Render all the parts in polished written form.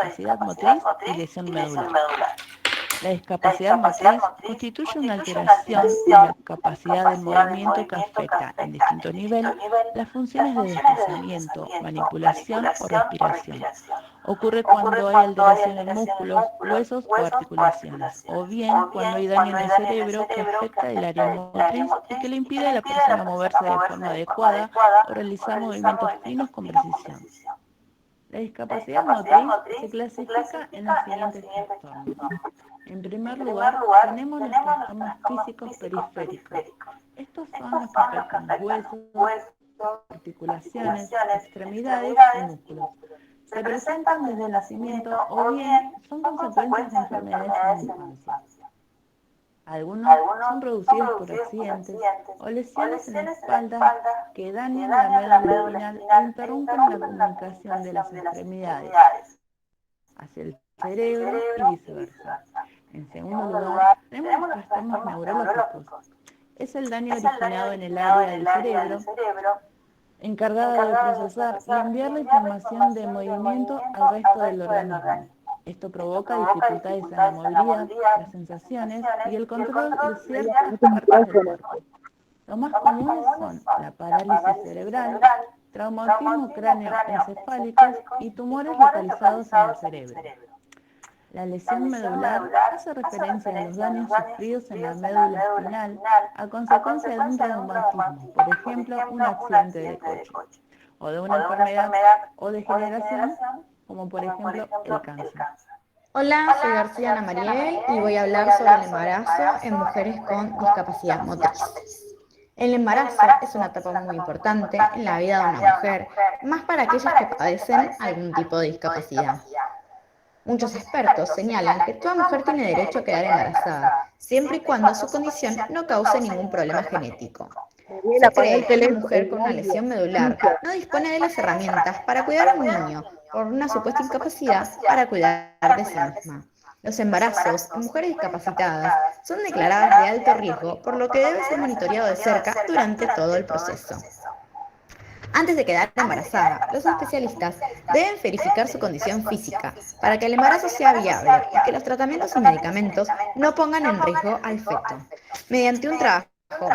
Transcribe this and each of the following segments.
discapacidad motriz y lesión medular. La discapacidad motriz constituye una alteración de la capacidad del movimiento que afecta en distinto nivel las funciones de desplazamiento, manipulación o respiración. Ocurre cuando hay alteración en músculos, huesos o articulaciones, o bien cuando hay daño en el cerebro que afecta el área motriz y que le impide a la persona moverse de forma adecuada o realizar movimientos finos con precisión. La discapacidad motriz se clasifica en los siguientes trastornos. En primer lugar, tenemos los trastornos físicos periféricos. Estos son los que afectan los huesos, articulaciones, extremidades y músculos. Se presentan desde el nacimiento o bien son consecuencias de enfermedades en la infancia. Algunos son producidos por accidentes o lesiones en la espalda que dañan la médula espinal e interrumpen la comunicación de las extremidades hacia el cerebro y viceversa. En segundo lugar, tenemos los trastornos neurológicos. Es el daño originado en el área del cerebro encargada de procesar y enviar la información de movimiento al resto del organismo. Esto provoca dificultades en la movilidad, las sensaciones y el control de ciertas partes del cuerpo. Los más comunes son la parálisis cerebral, traumatismo cráneoencefálicos y tumores localizados en el cerebro. La lesión medular hace referencia a los daños sufridos en la médula espinal a consecuencia de un traumatismo, por ejemplo, un accidente de coche, o de una enfermedad o degeneración, como por ejemplo el cáncer. Hola, soy García Ana Mariel y voy a hablar sobre el embarazo en mujeres con discapacidad motriz. El embarazo es una etapa muy importante en la vida de una mujer, más para aquellas que padecen algún tipo de discapacidad. Muchos expertos señalan que toda mujer tiene derecho a quedar embarazada, siempre y cuando su condición no cause ningún problema genético. Se cree que una mujer con una lesión medular no dispone de las herramientas para cuidar a un niño por una supuesta incapacidad para cuidar de sí misma. Los embarazos en mujeres discapacitadas son declaradas de alto riesgo, por lo que debe ser monitoreado de cerca durante todo el proceso. Antes de quedar embarazada, los especialistas deben verificar su condición física para que el embarazo sea viable y que los tratamientos y medicamentos no pongan en riesgo al feto. Mediante un trabajo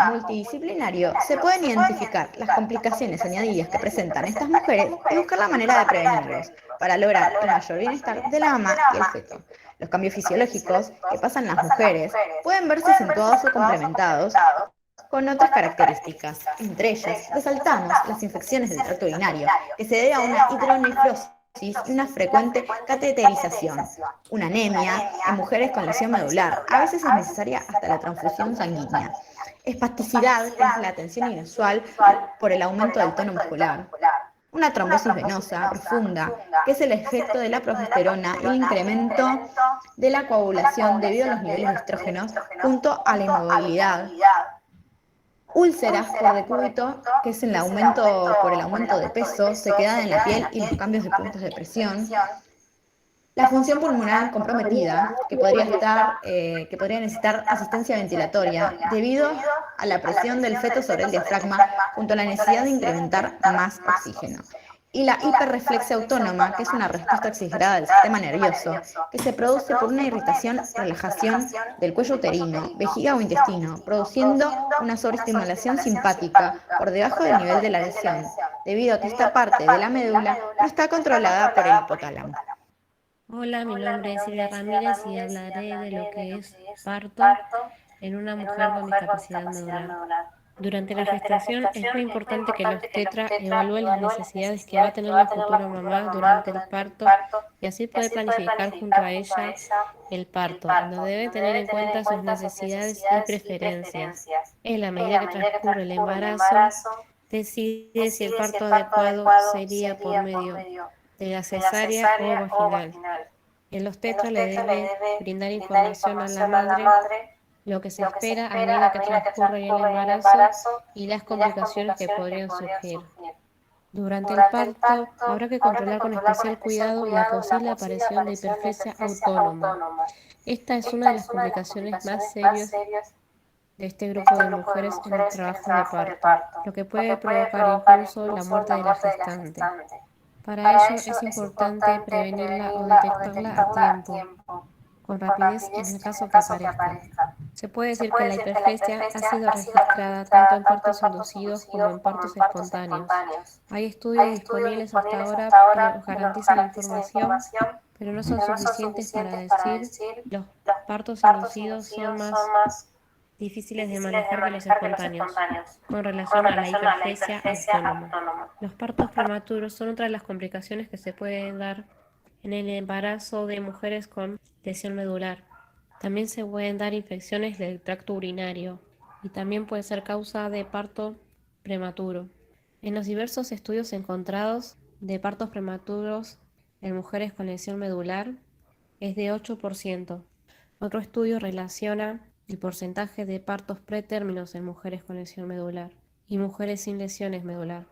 multidisciplinario se pueden identificar las complicaciones añadidas que presentan estas mujeres y buscar la manera de prevenirlos para lograr el mayor bienestar de la mamá y el feto. Los cambios fisiológicos que pasan las mujeres pueden verse acentuados o complementados con otras características. Entre ellas, resaltamos las infecciones del tracto urinario, que se debe a una hidronefrosis y una frecuente cateterización, una anemia en mujeres con lesión medular. A veces es necesaria hasta la transfusión sanguínea. Espasticidad, que es la tensión inusual por el aumento del tono muscular. Una trombosis venosa profunda, que es el efecto de la progesterona y el incremento de la coagulación debido a los niveles de estrógenos junto a la inmovilidad. Úlceras por decúbito, que es por el aumento de peso, sequedad en la piel y los cambios de puntos de presión. La función pulmonar comprometida, que podría necesitar asistencia ventilatoria debido a la presión del feto sobre el diafragma junto a la necesidad de incrementar más oxígeno. Y la hiperreflexia autónoma, que es una respuesta exagerada del sistema nervioso, que se produce por una irritación, relajación del cuello uterino, vejiga o intestino, produciendo una sobreestimulación simpática por debajo del nivel de la lesión, debido a que esta parte de la médula no está controlada por el hipotálamo. Hola, mi nombre es Silvia Ramírez y hablaré de lo que es parto en una mujer con discapacidad medular. Durante la gestación es muy importante que el obstetra evalúe las necesidades que va a tener la futura mamá durante el parto y así poder planificar junto a ella el parto, donde debe tener en cuenta sus necesidades y preferencias. En la medida que transcurre el embarazo, decide si el parto adecuado sería por medio de la cesárea o vaginal. El obstetra le debe brindar información a la madre, lo que se espera a medida que transcurre el embarazo y las complicaciones que podrían surgir. Durante el parto habrá que controlar con especial cuidado la posible aparición de hiperfesia autónoma. Esta es una de las complicaciones más serias de este grupo de mujeres en el trabajo de parto, lo que puede provocar incluso la muerte de la gestante. Para ello es importante prevenirla o detectarla a tiempo, con rapidez en el caso que aparezca. Se puede decir que la hipergesia ha sido registrada tanto en partos inducidos como en partos espontáneos. Hay estudios disponibles hasta ahora que nos garantizan la información, pero no son suficientes para decir los partos inducidos son más difíciles de manejar que los espontáneos, con relación a la hipergesia autónoma. Los partos prematuros son otra de las complicaciones que se pueden dar en el embarazo de mujeres con lesión medular. También se pueden dar infecciones del tracto urinario y también puede ser causa de parto prematuro. En los diversos estudios encontrados de partos prematuros en mujeres con lesión medular es de 8%. Otro estudio relaciona el porcentaje de partos pretérminos en mujeres con lesión medular y mujeres sin lesiones medular.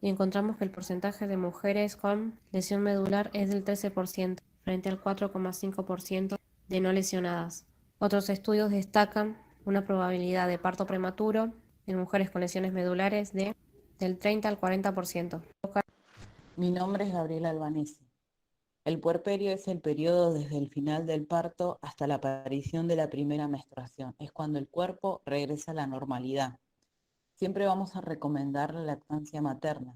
Y encontramos que el porcentaje de mujeres con lesión medular es del 13% frente al 4,5% de no lesionadas. Otros estudios destacan una probabilidad de parto prematuro en mujeres con lesiones medulares del 30 al 40%. Mi nombre es Gabriela Albanesi. El puerperio es el periodo desde el final del parto hasta la aparición de la primera menstruación. Es cuando el cuerpo regresa a la normalidad. Siempre vamos a recomendar la lactancia materna,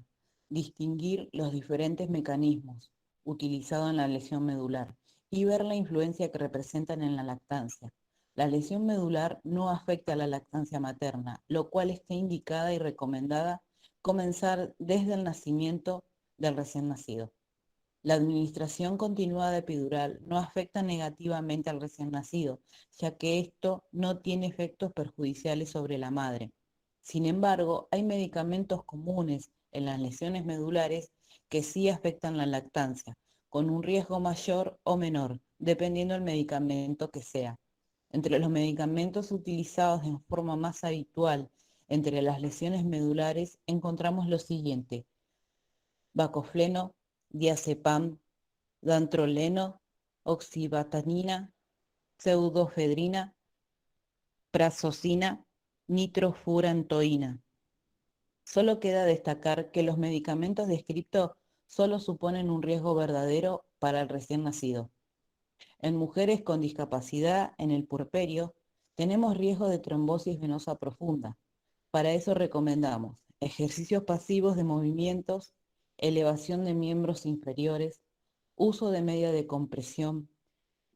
distinguir los diferentes mecanismos utilizados en la lesión medular y ver la influencia que representan en la lactancia. La lesión medular no afecta a la lactancia materna, lo cual está indicada y recomendada comenzar desde el nacimiento del recién nacido. La administración continuada de epidural no afecta negativamente al recién nacido, ya que esto no tiene efectos perjudiciales sobre la madre. Sin embargo, hay medicamentos comunes en las lesiones medulares que sí afectan la lactancia, con un riesgo mayor o menor, dependiendo del medicamento que sea. Entre los medicamentos utilizados en forma más habitual entre las lesiones medulares encontramos lo siguiente: bacofleno, diazepam, dantroleno, oxibatanina, pseudoefedrina, prazosina, nitrofurantoína. Solo queda destacar que los medicamentos descritos solo suponen un riesgo verdadero para el recién nacido. En mujeres con discapacidad en el puerperio tenemos riesgo de trombosis venosa profunda. Para eso recomendamos ejercicios pasivos de movimientos, elevación de miembros inferiores, uso de media de compresión,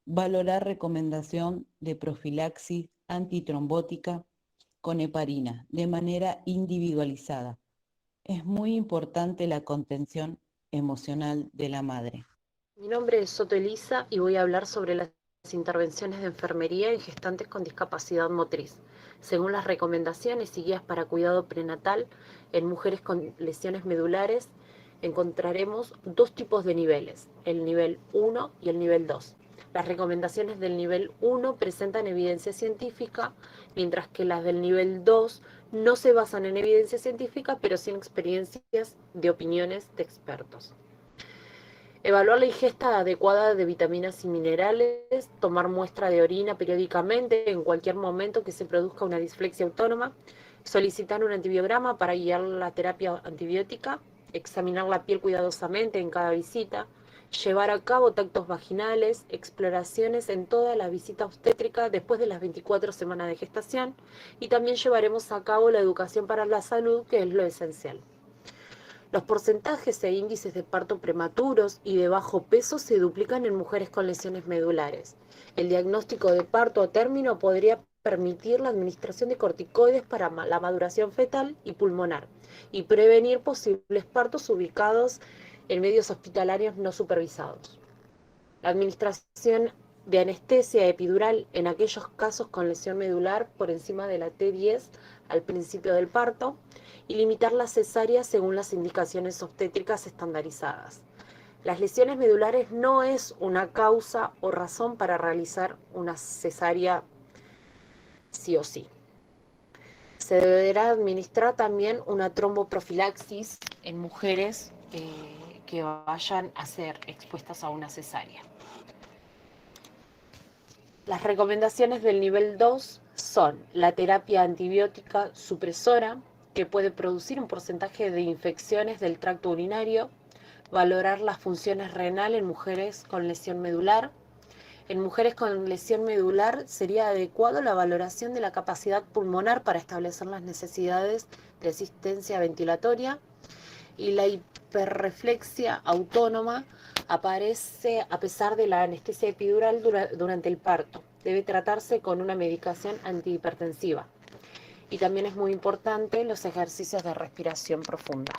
valorar recomendación de profilaxis antitrombótica con heparina de manera individualizada. Es muy importante la contención emocional de la madre. Mi nombre es Soto Elisa y voy a hablar sobre las intervenciones de enfermería en gestantes con discapacidad motriz. Según las recomendaciones y guías para cuidado prenatal en mujeres con lesiones medulares, encontraremos dos tipos de niveles, el nivel 1 y el nivel 2. Las recomendaciones del nivel 1 presentan evidencia científica, mientras que las del nivel 2 no se basan en evidencia científica, pero sí en experiencias de opiniones de expertos. Evaluar la ingesta adecuada de vitaminas y minerales, tomar muestra de orina periódicamente en cualquier momento que se produzca una disflexia autónoma, solicitar un antibiograma para guiar la terapia antibiótica, examinar la piel cuidadosamente en cada visita, llevar a cabo tactos vaginales, exploraciones en toda la visita obstétrica después de las 24 semanas de gestación, y también llevaremos a cabo la educación para la salud, que es lo esencial. Los porcentajes e índices de parto prematuros y de bajo peso se duplican en mujeres con lesiones medulares. El diagnóstico de parto a término podría permitir la administración de corticoides para la maduración fetal y pulmonar y prevenir posibles partos ubicados en medios hospitalarios no supervisados. La administración de anestesia epidural en aquellos casos con lesión medular por encima de la T10 al principio del parto, y limitar la cesárea según las indicaciones obstétricas estandarizadas. Las lesiones medulares no es una causa o razón para realizar una cesárea sí o sí. Se deberá administrar también una tromboprofilaxis en mujeres que vayan a ser expuestas a una cesárea. Las recomendaciones del nivel 2 son la terapia antibiótica supresora, que puede producir un porcentaje de infecciones del tracto urinario, Valorar las funciones renal en mujeres con lesión medular. En mujeres con lesión medular sería adecuado la valoración de la capacidad pulmonar para establecer las necesidades de asistencia ventilatoria. Y la hiperreflexia autónoma aparece a pesar de la anestesia epidural durante el parto. Debe tratarse con una medicación antihipertensiva. Y también es muy importante los ejercicios de respiración profunda.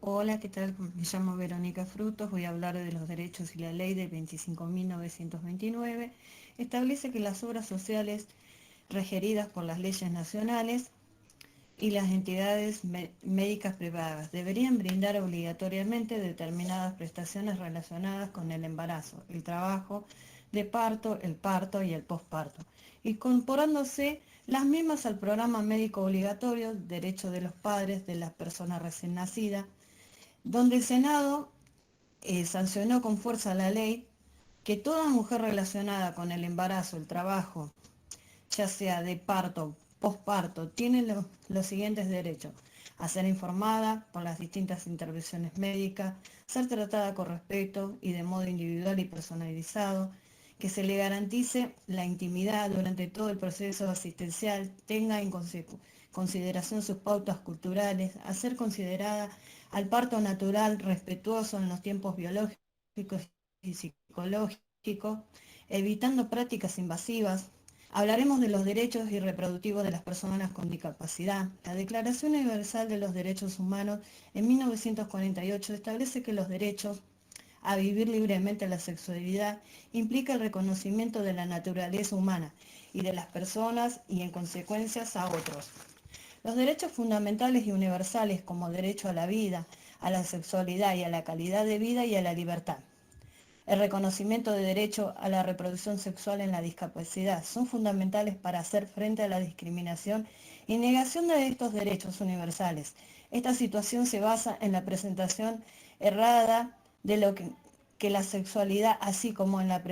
Hola, ¿qué tal? Me llamo Verónica Frutos, voy a hablar de los derechos y la ley de 25.929. Establece que las obras sociales requeridas por las leyes nacionales y las entidades médicas privadas deberían brindar obligatoriamente determinadas prestaciones relacionadas con el embarazo, el trabajo de parto, el parto y el posparto, incorporándose las mismas al programa médico obligatorio, derecho de los padres de las personas recién nacidas, donde el Senado sancionó con fuerza la ley que toda mujer relacionada con el embarazo, el trabajo, ya sea de parto, posparto, tiene los siguientes derechos: a ser informada por las distintas intervenciones médicas, ser tratada con respeto y de modo individual y personalizado, que se le garantice la intimidad durante todo el proceso asistencial, tenga en consideración sus pautas culturales, a ser considerada al parto natural, respetuoso en los tiempos biológicos y psicológicos, evitando prácticas invasivas. Hablaremos de los derechos y reproductivos de las personas con discapacidad. La Declaración Universal de los Derechos Humanos en 1948 establece que los derechos a vivir libremente la sexualidad implica el reconocimiento de la naturaleza humana y de las personas y en consecuencia a otros. Los derechos fundamentales y universales como derecho a la vida, a la sexualidad y a la calidad de vida y a la libertad. El reconocimiento de derecho a la reproducción sexual en la discapacidad son fundamentales para hacer frente a la discriminación y negación de estos derechos universales. Esta situación se basa en la presentación errada de lo que la sexualidad, así como en la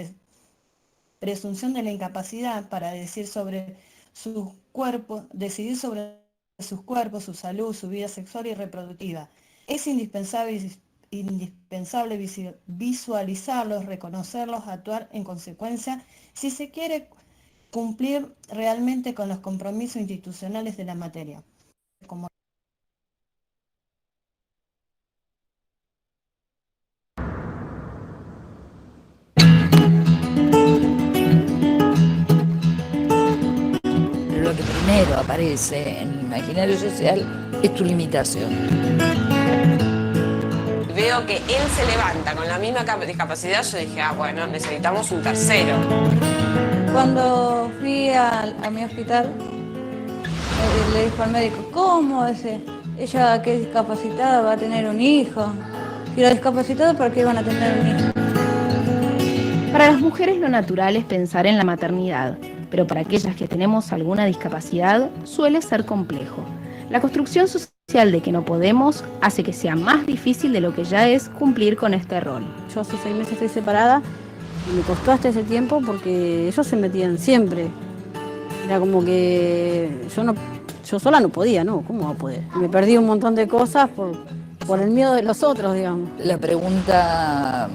presunción de la incapacidad para decidir sobre sus cuerpos, su salud, su vida sexual y reproductiva. Es indispensable visualizarlos, reconocerlos, actuar en consecuencia si se quiere cumplir realmente con los compromisos institucionales de la materia. Como Lo que primero aparece en el imaginario social es tu limitación. Veo que él se levanta con la misma discapacidad, yo dije, bueno, necesitamos un tercero. Cuando fui a mi hospital, le dijo al médico, ¿cómo ella que es discapacitada va a tener un hijo? Si era discapacitada, ¿para qué van a tener un hijo? Para las mujeres lo natural es pensar en la maternidad, pero para aquellas que tenemos alguna discapacidad suele ser complejo. La construcción social de que no podemos hace que sea más difícil de lo que ya es cumplir con este rol. Yo hace 6 meses estoy separada y me costó hasta ese tiempo porque ellos se metían siempre. Era como que yo sola no podía, ¿no? ¿Cómo va a poder? Me perdí un montón de cosas por el miedo de los otros, digamos. La pregunta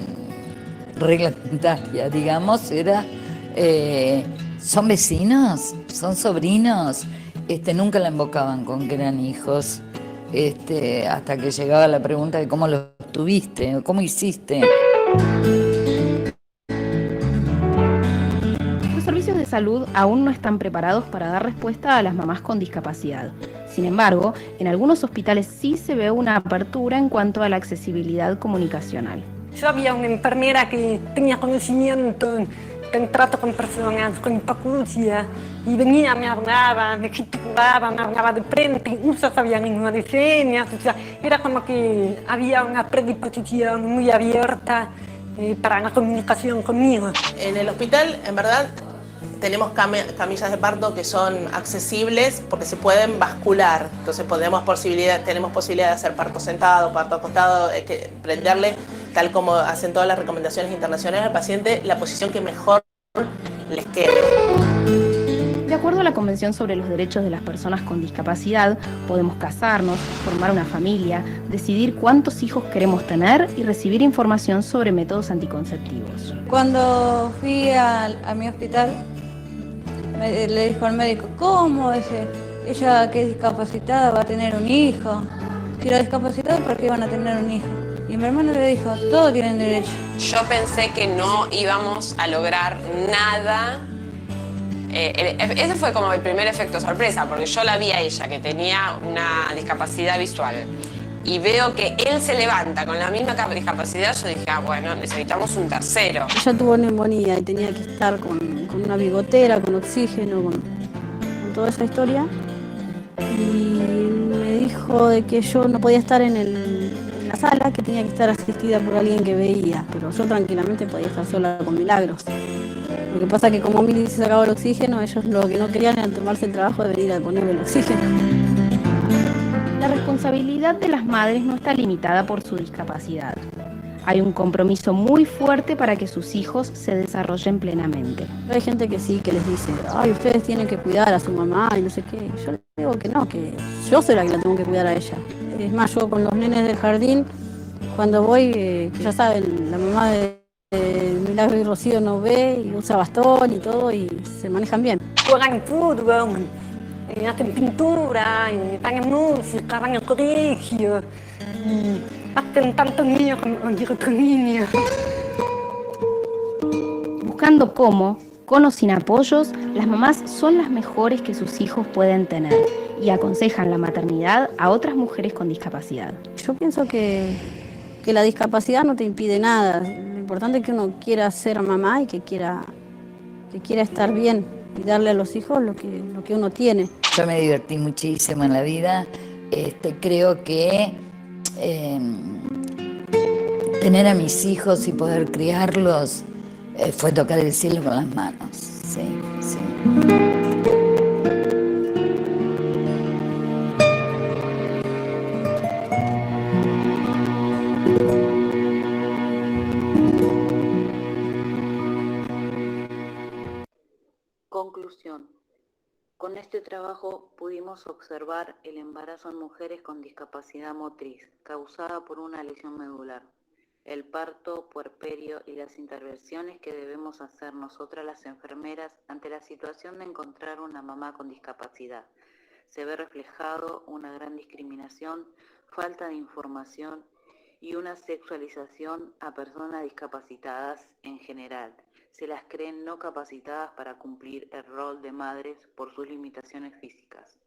reglamentaria, digamos, era, ¿son vecinos? ¿Son sobrinos? Nunca la invocaban con que eran hijos, hasta que llegaba la pregunta de cómo los tuviste, cómo hiciste. Los servicios de salud aún no están preparados para dar respuesta a las mamás con discapacidad. Sin embargo, en algunos hospitales sí se ve una apertura en cuanto a la accesibilidad comunicacional. Yo había una enfermera que tenía conocimiento en trato con personas con hipoacusia y venía, me hablaba, me gesticulaba, me hablaba de frente, incluso sabía lengua de señas, o sea, era como que había una predisposición muy abierta para la comunicación conmigo. En el hospital, en verdad, tenemos camillas de parto que son accesibles porque se pueden bascular, entonces tenemos posibilidad de hacer parto sentado, parto acostado, prenderle, tal como hacen todas las recomendaciones internacionales al paciente, la posición que mejor les quede. De acuerdo a la Convención sobre los Derechos de las Personas con Discapacidad, podemos casarnos, formar una familia, decidir cuántos hijos queremos tener y recibir información sobre métodos anticonceptivos. Cuando fui a mi hospital, le dijo al médico, ¿cómo? Dice, ella que es discapacitada va a tener un hijo. Si era discapacitada, ¿por qué van a tener un hijo? Y mi hermano le dijo, todos tienen derecho. Yo pensé que no íbamos a lograr nada. Ese fue como el primer efecto sorpresa, porque yo la vi a ella, que tenía una discapacidad visual, y veo que él se levanta con la misma discapacidad. Yo dije, bueno, necesitamos un tercero. Ella tuvo neumonía y tenía que estar con una bigotera, con oxígeno, con toda esa historia. Y me dijo de que yo no podía estar en la sala, que tenía que estar asistida por alguien que veía, pero yo tranquilamente podía estar sola con Milagros. Lo que pasa es que como Mili se sacaba el oxígeno, ellos lo que no querían era tomarse el trabajo de venir a ponerme el oxígeno. La responsabilidad de las madres no está limitada por su discapacidad. Hay un compromiso muy fuerte para que sus hijos se desarrollen plenamente. Hay gente que sí, que les dice, ay, ustedes tienen que cuidar a su mamá y no sé qué. Yo les digo que no, que yo soy la que la tengo que cuidar a ella. Es más, yo con los nenes del jardín, cuando voy, ya saben, la mamá de Milagro y Rocío no ve y usa bastón y todo y se manejan bien. Juegan fútbol, hacen pintura, van en música, van al colegio, hacen tantos niños con otros niños. Buscando cómo, con o sin apoyos, las mamás son las mejores que sus hijos pueden tener y aconsejan la maternidad a otras mujeres con discapacidad. Yo pienso que la discapacidad no te impide nada. Lo importante es que uno quiera ser mamá y que quiera estar bien y darle a los hijos lo que uno tiene. Yo me divertí muchísimo en la vida. Creo que tener a mis hijos y poder criarlos fue tocar el cielo con las manos. Sí, sí. Conclusión. Con este trabajo pudimos observar el embarazo en mujeres con discapacidad motriz causada por una lesión medular, el parto, puerperio y las intervenciones que debemos hacer nosotras las enfermeras ante la situación de encontrar una mamá con discapacidad. Se ve reflejado una gran discriminación, falta de información y una sexualización a personas discapacitadas en general. Se las creen no capacitadas para cumplir el rol de madres por sus limitaciones físicas.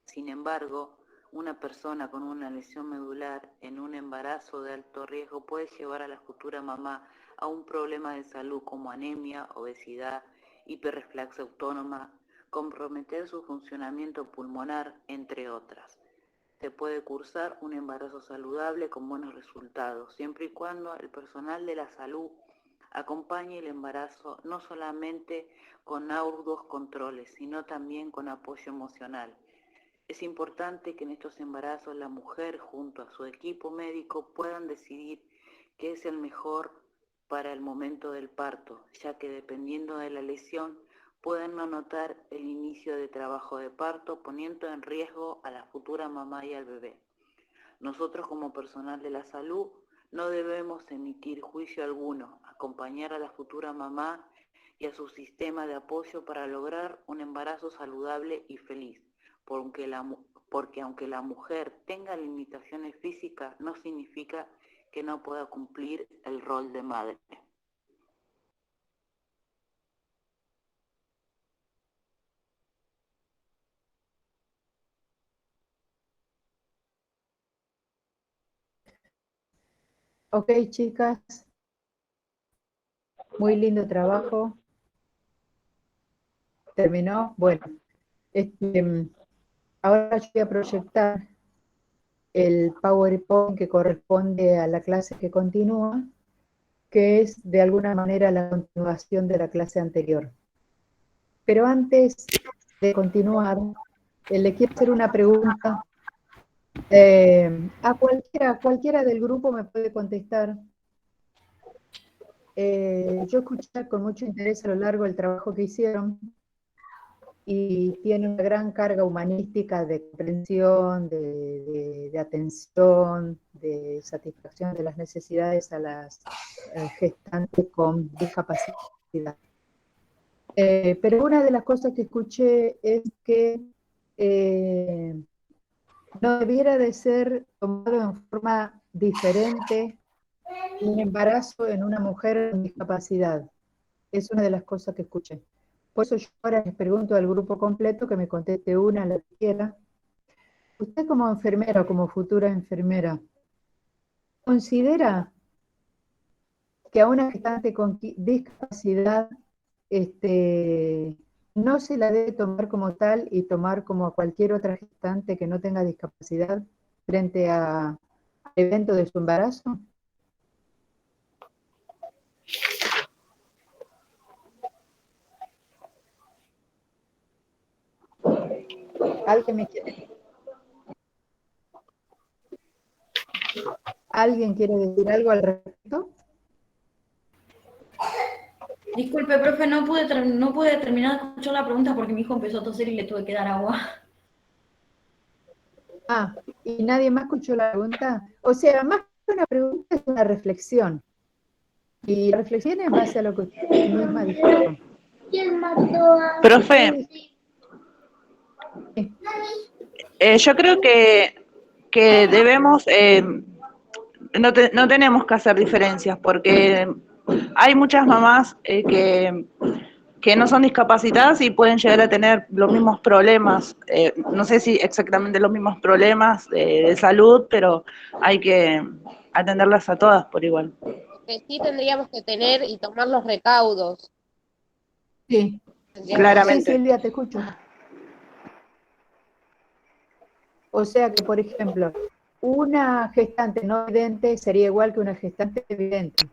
Sin embargo, una persona con una lesión medular en un embarazo de alto riesgo puede llevar a la futura mamá a un problema de salud como anemia, obesidad, hiperreflaxia autónoma, comprometer su funcionamiento pulmonar, entre otras. Se puede cursar un embarazo saludable con buenos resultados, siempre y cuando el personal de la salud acompañe el embarazo no solamente con arduos controles, sino también con apoyo emocional. Es importante que en estos embarazos la mujer junto a su equipo médico puedan decidir qué es el mejor para el momento del parto, ya que dependiendo de la lesión pueden no notar el inicio de trabajo de parto, poniendo en riesgo a la futura mamá y al bebé. Nosotros como personal de la salud no debemos emitir juicio alguno, acompañar a la futura mamá y a su sistema de apoyo para lograr un embarazo saludable y feliz, porque aunque la mujer tenga limitaciones físicas, no significa que no pueda cumplir el rol de madre. Ok, chicas, muy lindo trabajo. ¿Terminó? Bueno, ahora yo voy a proyectar el PowerPoint que corresponde a la clase que continúa, que es de alguna manera la continuación de la clase anterior. Pero antes de continuar, le quiero hacer una pregunta. A cualquiera del grupo me puede contestar. Yo escuché con mucho interés a lo largo del trabajo que hicieron y tiene una gran carga humanística de comprensión, de atención, de satisfacción de las necesidades a las gestantes con discapacidad. Pero una de las cosas que escuché es que no debiera de ser tomado en forma diferente un embarazo en una mujer con discapacidad. Es una de las cosas que escuché. Por eso yo ahora les pregunto al grupo completo que me conteste una, la que quiera. Usted como enfermera o como futura enfermera, ¿considera que a una gestante con discapacidad no se la debe tomar como tal y tomar como a cualquier otra gestante que no tenga discapacidad frente al evento de su embarazo? ¿Alguien quiere decir algo al respecto? Disculpe, profe, no pude terminar de escuchar la pregunta porque mi hijo empezó a toser y le tuve que dar agua. Ah, ¿y nadie más escuchó la pregunta? O sea, más que una pregunta es una reflexión. Y la reflexión es en base a lo que usted misma dijo. Profe, yo creo que debemos, no tenemos que hacer diferencias porque hay muchas mamás que no son discapacitadas y pueden llegar a tener los mismos problemas, no sé si exactamente los mismos problemas de salud, pero hay que atenderlas a todas por igual. Que sí tendríamos que tener y tomar los recaudos. Sí, claramente. Sí, Silvia, te escucho. O sea que, por ejemplo, una gestante no vidente sería igual que una gestante vidente,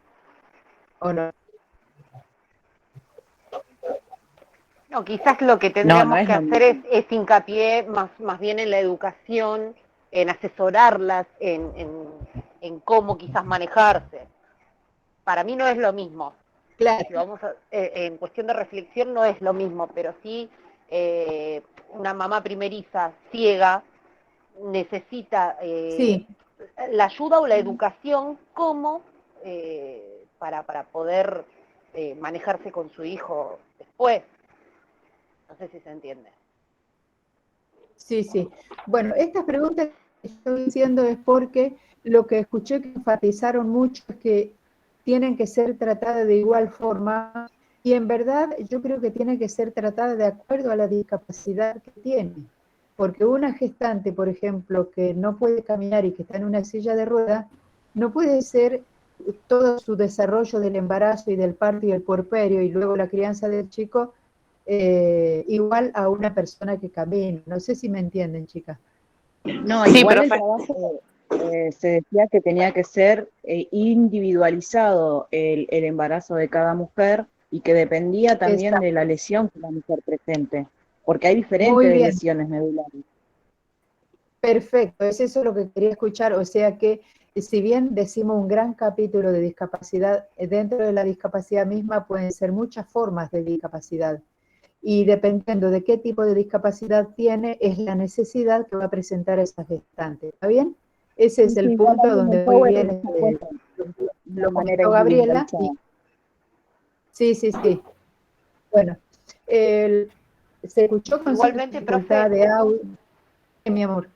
¿o no? No, quizás lo que tendríamos que hacer es hincapié más bien en la educación, en asesorarlas, en cómo quizás manejarse. Para mí no es lo mismo. Claro. Si vamos en cuestión de reflexión no es lo mismo, pero sí una mamá primeriza, ciega, necesita la ayuda o la educación como para poder manejarse con su hijo después. No sé si se entiende. Sí, sí. Bueno, estas preguntas que estoy diciendo es porque lo que escuché que enfatizaron mucho es que tienen que ser tratadas de igual forma y en verdad yo creo que tienen que ser tratadas de acuerdo a la discapacidad que tiene. Porque una gestante, por ejemplo, que no puede caminar y que está en una silla de ruedas, no puede ser todo su desarrollo del embarazo y del parto y el puerperio y luego la crianza del chico igual a una persona que camina. No sé si me entienden, chicas. No, sí, igual el trabajo se decía que tenía que ser individualizado el embarazo de cada mujer y que dependía también de la lesión que la mujer presente, porque hay diferentes lesiones medulares. Perfecto, es eso lo que quería escuchar, o sea que si bien decimos un gran capítulo de discapacidad, dentro de la discapacidad misma pueden ser muchas formas de discapacidad. Y dependiendo de qué tipo de discapacidad tiene, es la necesidad que va a presentar esa gestante. ¿Está bien? Ese es el punto donde muy bien lo comentó Gabriela. Sí, sí, sí. Bueno, se escuchó con igualmente, dificultad profe, de audio. Mi amor.